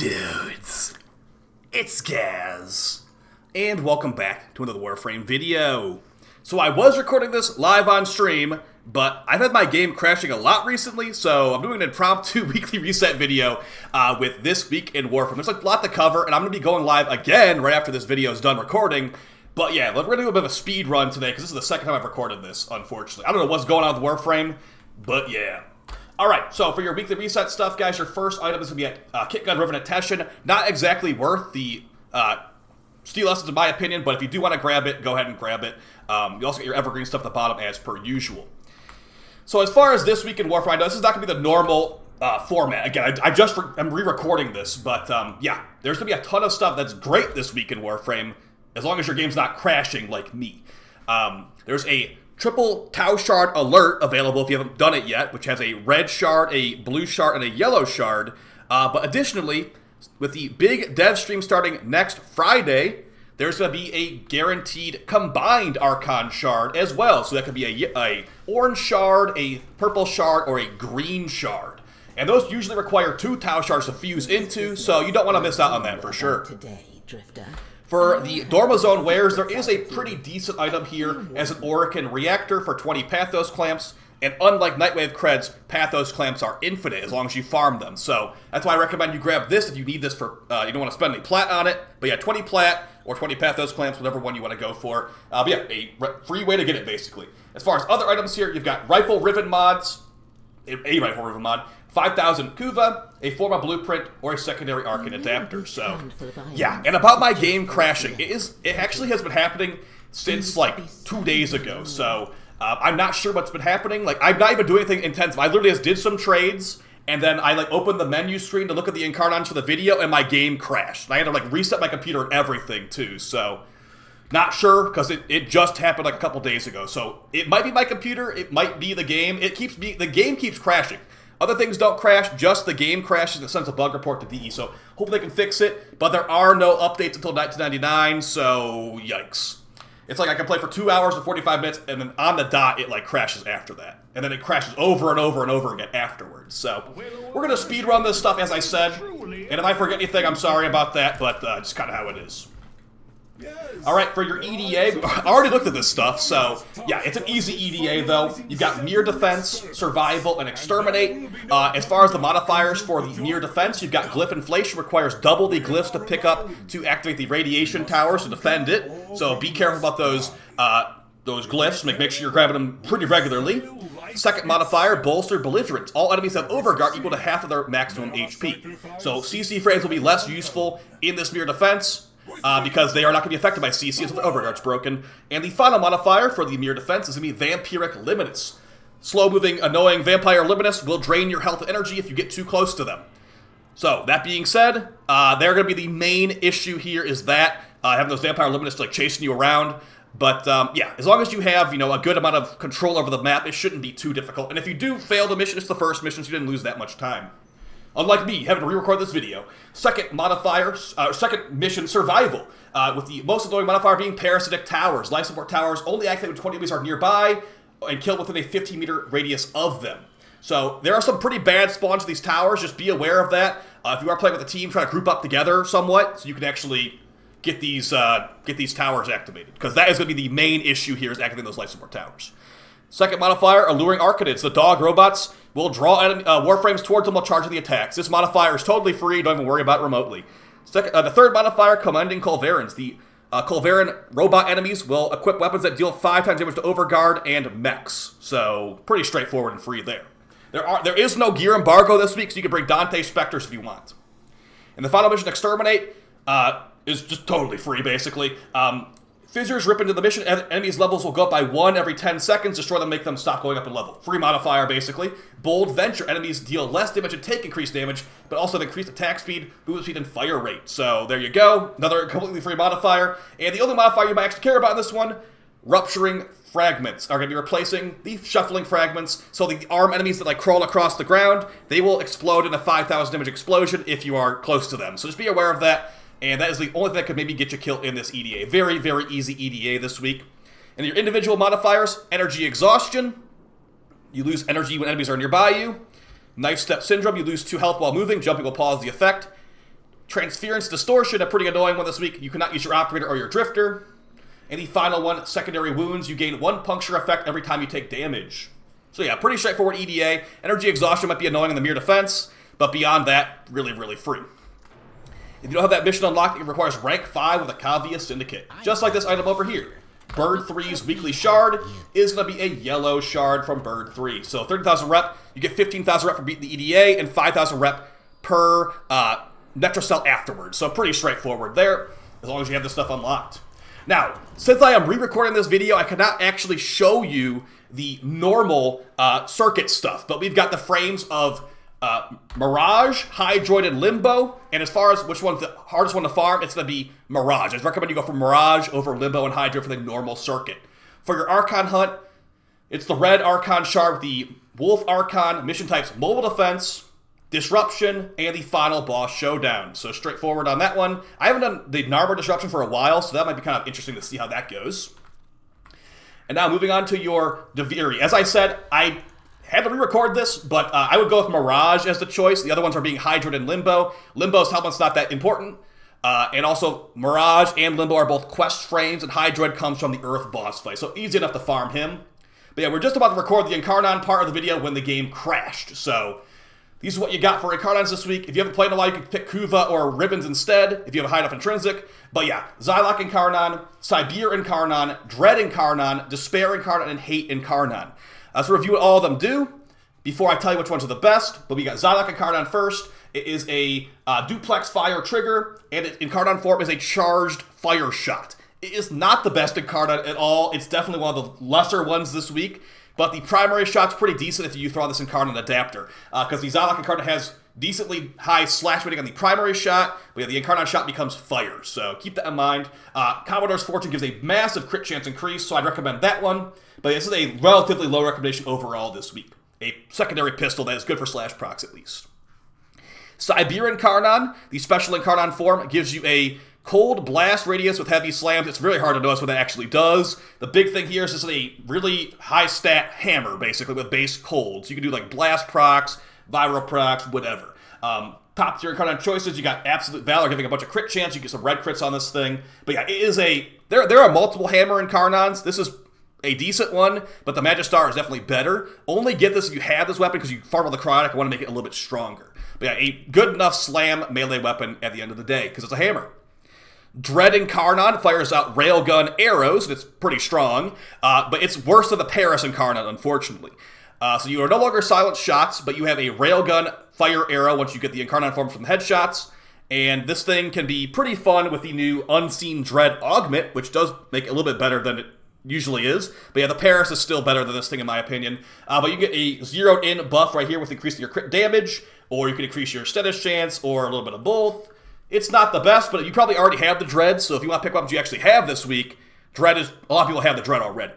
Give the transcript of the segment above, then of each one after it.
Dudes, it's Gaz, and welcome back to another Warframe video. So I was recording this live on stream, but I've had my game crashing a lot recently, so I'm doing an impromptu weekly reset video with this week in Warframe. There's a lot to cover, and I'm going to be going live again right after this video is done recording. But yeah, we're going to do a bit of a speed run today, because this is the second time I've recorded this, unfortunately. I don't know what's going on with Warframe, but yeah. Alright, so for your weekly reset stuff, guys, your first item is going to be at Kit Gun Riven at Teshin. Not exactly worth the Steel Essence, in my opinion, but if you do want to grab it, go ahead and grab it. You also get your Evergreen stuff at the bottom, as per usual. So as far as this week in Warframe, I know this is not going to be the normal format. Again, I'm re-recording this, but yeah, there's going to be a ton of stuff that's great this week in Warframe, as long as your game's not crashing like me. There's a triple Tau Shard alert available if you haven't done it yet, which has a red shard, a blue shard, and a yellow shard. But additionally, with the big dev stream starting next Friday, there's going to be a guaranteed combined Archon shard as well. So that could be a orange shard, a purple shard, or a green shard. And those usually require 2 Tau shards to fuse into, so you don't want to miss out on that for sure. For the Dormazone wares, there is a pretty decent item here as an Orokin reactor for 20 Pathos clamps, and unlike Nightwave creds, Pathos clamps are infinite as long as you farm them. So that's why I recommend you grab this if you need this for, you don't want to spend any plat on it, but yeah, 20 plat or 20 Pathos clamps, whatever one you want to go for. But yeah, a free way to get it basically. As far as other items here, you've got Rifle Riven mods, a Rifle Riven mod, 5,000 Kuva, a Forma Blueprint, or a secondary Arcane adapter. So, yeah. And about my game crashing, it actually has been happening since like 2 days ago. So, I'm not sure what's been happening. Like, I'm not even doing anything intensive. I literally just did some trades, and then I like opened the menu screen to look at the Incarnons for the video, and my game crashed. And I had to like reset my computer and everything too. So, not sure, because it just happened like a couple days ago. So, it might be my computer, it might be the game. The game keeps crashing. Other things don't crash, just the game crashes and it sends a bug report to DE. So hopefully they can fix it, but there are no updates until 1999, so yikes. It's like I can play for 2 hours and 45 minutes, and then on the dot, it like crashes after that. And then it crashes over and over and over again afterwards. So we're going to speedrun this stuff, as I said. And if I forget anything, I'm sorry about that, but just kind of how it is. Alright, for your EDA, I already looked at this stuff, so yeah, it's an easy EDA though. You've got Mere Defense, Survival, and Exterminate. As far as the modifiers for the Mere Defense, you've got Glyph Inflation, requires double the glyphs to pick up to activate the radiation towers to defend it. So be careful about those glyphs, make sure you're grabbing them pretty regularly. Second modifier, Bolster Belligerence. All enemies have Overguard equal to half of their maximum HP. So CC frames will be less useful in this Mere Defense, because they are not going to be affected by CC until the Overguard's broken. And the final modifier for the Mere Defense is going to be Vampiric Limitus. Slow-moving, annoying Vampire Limitus will drain your health and energy if you get too close to them. So, that being said, they're going to be the main issue here is that, having those Vampire Limitus like chasing you around. But, yeah, as long as you have, a good amount of control over the map, it shouldn't be too difficult. And if you do fail the mission, it's the first mission, so you didn't lose that much time. Unlike me, having to re-record this video. Second modifier, second mission, Survival. With the most annoying modifier being Parasitic Towers. Life support towers only activate when 20 enemies are nearby and kill within a 15-meter radius of them. So there are some pretty bad spawns to these towers, just be aware of that. If you are playing with a team, try to group up together somewhat so you can actually get these towers activated. Because that is going to be the main issue here, is activating those life support towers. Second modifier, Alluring Arcanids. The dog robots will draw Warframes towards them while charging the attacks. This modifier is totally free, don't even worry about it remotely. The third modifier, Commanding Culverins. The Culverin robot enemies will equip weapons that deal 5 times damage to Overguard and mechs. So, pretty straightforward and free there. There is no gear embargo this week, so you can bring Dante Spectres if you want. And the final mission, Exterminate, is just totally free, basically. Fissures rip into the mission, enemies' levels will go up by 1 every 10 seconds, destroy them, make them stop going up in level. Free modifier, basically. Bold Venture, enemies deal less damage and take increased damage, but also have increased attack speed, movement speed, and fire rate. So there you go, another completely free modifier. And the only modifier you might actually care about in this one, Rupturing Fragments, are going to be replacing the Shuffling Fragments, so the arm enemies that like crawl across the ground, they will explode in a 5,000 damage explosion if you are close to them. So just be aware of that. And that is the only thing that could maybe get you killed in this EDA. Very, very easy EDA this week. And your individual modifiers, Energy Exhaustion. You lose energy when enemies are nearby you. Knife Step Syndrome, you lose 2 health while moving. Jumping will pause the effect. Transference Distortion, a pretty annoying one this week. You cannot use your Operator or your Drifter. And the final one, Secondary Wounds. You gain 1 puncture effect every time you take damage. So yeah, pretty straightforward EDA. Energy Exhaustion might be annoying in the Mere Defense, but beyond that, really, really free. If you don't have that mission unlocked, it requires rank 5 with a Kavia Syndicate. Just like this item over here. Bird 3's Weekly Shard is going to be a yellow shard from Bird 3. So 30,000 rep, you get 15,000 rep for beating the EDA, and 5,000 rep per Netrocell afterwards. So pretty straightforward there, as long as you have this stuff unlocked. Now, since I am re-recording this video, I cannot actually show you the normal circuit stuff, but we've got the frames of Mirage, Hydroid, and Limbo, and as far as which one's the hardest one to farm, it's going to be Mirage. I'd recommend you go for Mirage over Limbo and Hydroid for the normal circuit. For your Archon hunt, it's the red Archon shard with the Wolf Archon, mission types Mobile Defense, Disruption, and the final boss showdown. So straightforward on that one. I haven't done the Narmer Disruption for a while, so that might be kind of interesting to see how that goes. And now moving on to your Deviri. As I said, I had to re-record this, but I would go with Mirage as the choice. The other ones are being Hydroid and Limbo. Limbo's helmet's not that important. And also, Mirage and Limbo are both quest frames, and Hydroid comes from the Earth boss fight, so easy enough to farm him. But yeah, we're just about to record the Incarnon part of the video when the game crashed, so these are what you got for Incarnons this week. If you haven't played in a while, you can pick Kuva or Ribbons instead, if you have a high enough intrinsic. But yeah, Xylock Incarnon, Sibir Incarnon, Dread Incarnon, Despair Incarnon, and Hate Incarnon. Let's review what all of them do before I tell you which ones are the best. But we got Xylock Incarnon first. It is a duplex fire trigger, and Incarnon form is a charged fire shot. It is not the best Incarnon at all. It's definitely one of the lesser ones this week. But the primary shot's pretty decent if you throw on this Incarnon adapter. Because the Xylock Incarnon has decently high slash rating on the primary shot, but yeah, the Incarnon shot becomes fire. So keep that in mind. Commodore's Fortune gives a massive crit chance increase, so I'd recommend that one. But this is a relatively low recommendation overall this week. A secondary pistol that is good for slash procs at least. Sibir Incarnon, the special Incarnon form, gives you a cold blast radius with heavy slams. It's really hard to notice what that actually does. The big thing here is this is a really high stat hammer, basically, with base cold. So you can do like blast procs, viral procs, whatever. Top tier Incarnon choices, you got Absolute Valor giving a bunch of crit chance. You get some red crits on this thing. But yeah, it is a... There are multiple hammer Incarnons. This is a decent one, but the Magistar is definitely better. Only get this if you have this weapon because you farm on the Chronic and want to make it a little bit stronger. But yeah, a good enough slam melee weapon at the end of the day because it's a hammer. Dread Incarnon fires out railgun arrows, and it's pretty strong, but it's worse than the Paris Incarnon, unfortunately. So you are no longer silent shots, but you have a railgun fire arrow once you get the Incarnon form from the headshots, and this thing can be pretty fun with the new Unseen Dread Augment, which does make it a little bit better than it usually is. But yeah, the Paris is still better than this thing in my opinion. But you get a zeroed in buff right here with increasing your crit damage, or you can increase your status chance, or a little bit of both. It's not the best, but you probably already have the Dread, so if you want to pick weapons you actually have this week, Dread is... A lot of people have the Dread already.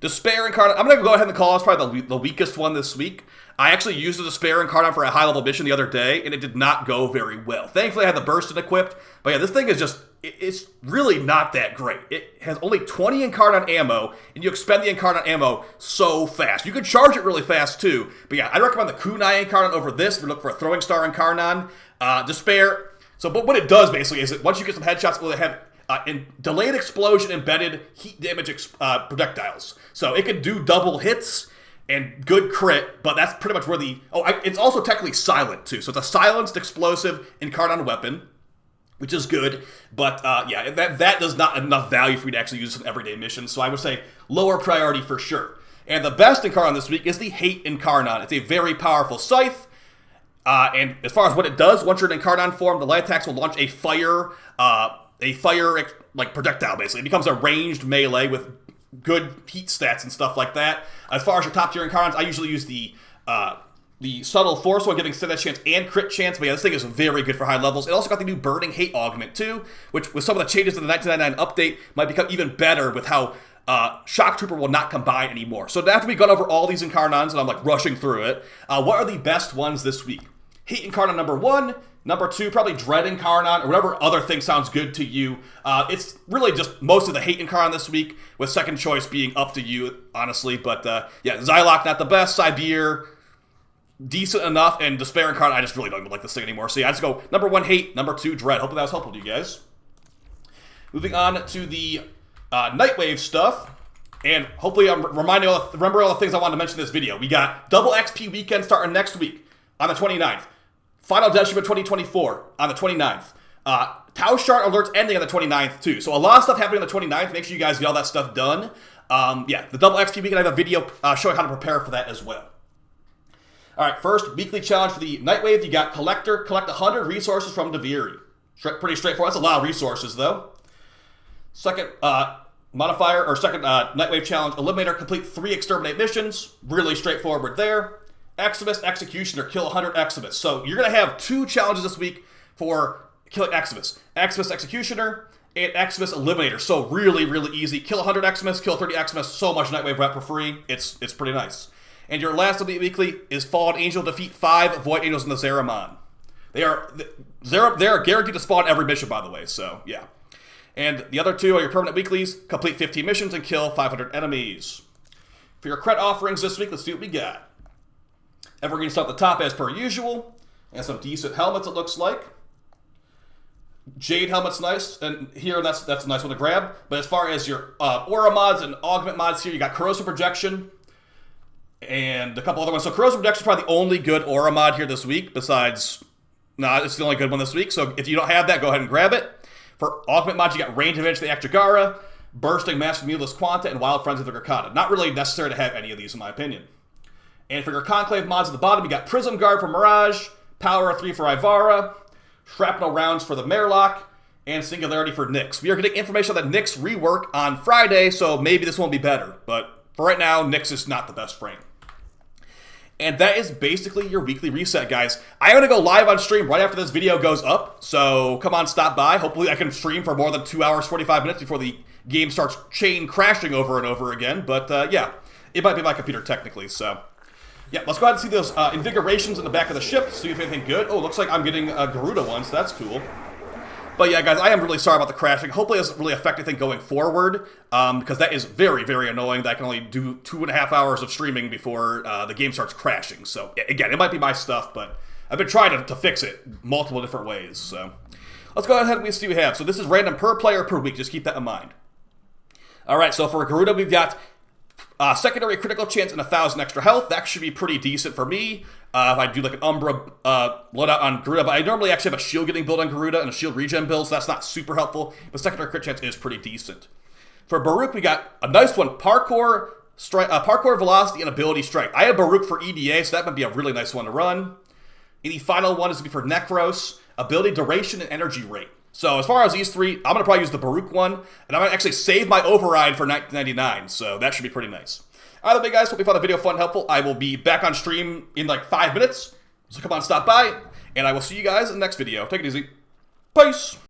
Despair Incarnon, I'm going to go ahead and call this probably the weakest one this week. I actually used the Despair Incarnon for a high-level mission the other day, and it did not go very well. Thankfully, I had the Bursted equipped, but yeah, this thing is just... It's really not that great. It has only 20 Incarnon ammo, and you expend the Incarnon ammo so fast. You can charge it really fast, too. But yeah, I'd recommend the Kunai Incarnon over this if you're looking for a Throwing Star Incarnon. Despair... So, but what it does basically is that once you get some headshots, well, they have delayed explosion embedded heat damage projectiles. So it can do double hits and good crit, but that's pretty much where the... it's also technically silent too. So it's a silenced explosive Incarnon weapon, which is good. But yeah, that does not enough value for you to actually use some everyday missions. So I would say lower priority for sure. And the best Incarnon this week is the Hate Incarnon. It's a very powerful scythe. And as far as what it does, once you're in Incarnon form, the light attacks will launch a fire like projectile, basically. It becomes a ranged melee with good heat stats and stuff like that. As far as your top tier Incarnons, I usually use the subtle force one, giving status chance and crit chance. But yeah, this thing is very good for high levels. It also got the new Burning Hate Augment too, which with some of the changes in the 1999 update might become even better with how Shock Trooper will not combine anymore. So after we've gone over all these Incarnons, and I'm like rushing through it, what are the best ones this week? Hate Incarnon number 1, number 2, probably Dread Incarnon, or whatever other thing sounds good to you. It's really just most of the Hate Incarnon this week, with second choice being up to you, honestly. But yeah, Xylock not the best, Sibir decent enough, and Despair Incarnate, I just really don't even like this thing anymore. So yeah, I just go number 1, Hate, number 2, Dread. Hopefully that was helpful to you guys. Moving on to the Nightwave stuff, and hopefully I'm remember all the things I wanted to mention in this video. We got Double XP Weekend starting next week on the 29th. Final Detriment 2024 on the 29th. Tau Shard Alerts ending on the 29th too. So a lot of stuff happening on the 29th. Make sure you guys get all that stuff done. Yeah, the Double XP Weekend, I have a video showing how to prepare for that as well. Alright, first, weekly challenge for the Nightwave. You got Collector, collect 100 resources from Deviri. Pretty straightforward. That's a lot of resources, though. Second modifier, or second Nightwave challenge, Eliminator, complete 3 Exterminate missions. Really straightforward there. Exodus, Executioner, kill 100 Exodus. So you're going to have 2 challenges this week for killing Exodus. Exodus, Executioner, and Exodus Eliminator. So really, really easy. Kill 100 Exodus, kill 30 Exodus. So much Nightwave rep for free. It's pretty nice. And your last of the weekly is Fallen Angel, defeat 5 Void Angels in the Zeramon. They are guaranteed to spawn every mission, by the way, so yeah. And the other 2 are your permanent weeklies, complete 15 missions and kill 500 enemies. For your cred offerings this week, let's see what we got. Evergreen stuff at the top as per usual, and some decent helmets it looks like. Jade helmet's nice, and here that's a nice one to grab. But as far as your aura mods and augment mods here, you got Corrosive Projection, and a couple other ones. So Corrosive Projection is probably the only good aura mod here this week, besides, it's the only good one this week. So if you don't have that, go ahead and grab it. For augment mods, you got Range Advantage of the Akjagara, Bursting Master Mulas Quanta, and Wild Frenzy of the Gurkata. Not really necessary to have any of these, in my opinion. And for your Conclave mods at the bottom, you got Prism Guard for Mirage, Power of 3 for Ivara, Shrapnel Rounds for the Merlock, and Singularity for Nyx. We are getting information on the Nyx rework on Friday, so maybe this won't be better. But for right now, Nyx is not the best frame. And that is basically your weekly reset, guys. I'm going to go live on stream right after this video goes up, so come on, stop by. Hopefully I can stream for more than 2 hours, 45 minutes before the game starts chain crashing over and over again. But yeah, it might be my computer technically, so yeah, let's go ahead and see those invigorations in the back of the ship, see if anything good. Oh, looks like I'm getting a Garuda one, so that's cool. But yeah, guys, I am really sorry about the crashing. Hopefully it doesn't really affect anything going forward, because that is very, very annoying that I can only do 2.5 hours of streaming before the game starts crashing. So, again, it might be my stuff, but I've been trying to fix it multiple different ways. So, let's go ahead and see what we have. So this is random per player per week. Just keep that in mind. All right, so for Garuda, we've got secondary critical chance and 1,000 extra health. That should be pretty decent for me. If I do like an Umbra loadout on Garuda, but I normally actually have a shield getting build on Garuda and a shield regen build, so that's not super helpful, but secondary crit chance is pretty decent. For Baruch, we got a nice one, Parkour Velocity and Ability Strike. I have Baruch for EDA, so that might be a really nice one to run. And the final one is going to be for Necros, Ability Duration and Energy Rate. So as far as these 3, I'm going to probably use the Baruch one, and I'm going to actually save my override for 1999, so that should be pretty nice. Alright, then, guys, hope you found the video fun and helpful. I will be back on stream in like 5 minutes, so come on, stop by, and I will see you guys in the next video. Take it easy. Peace!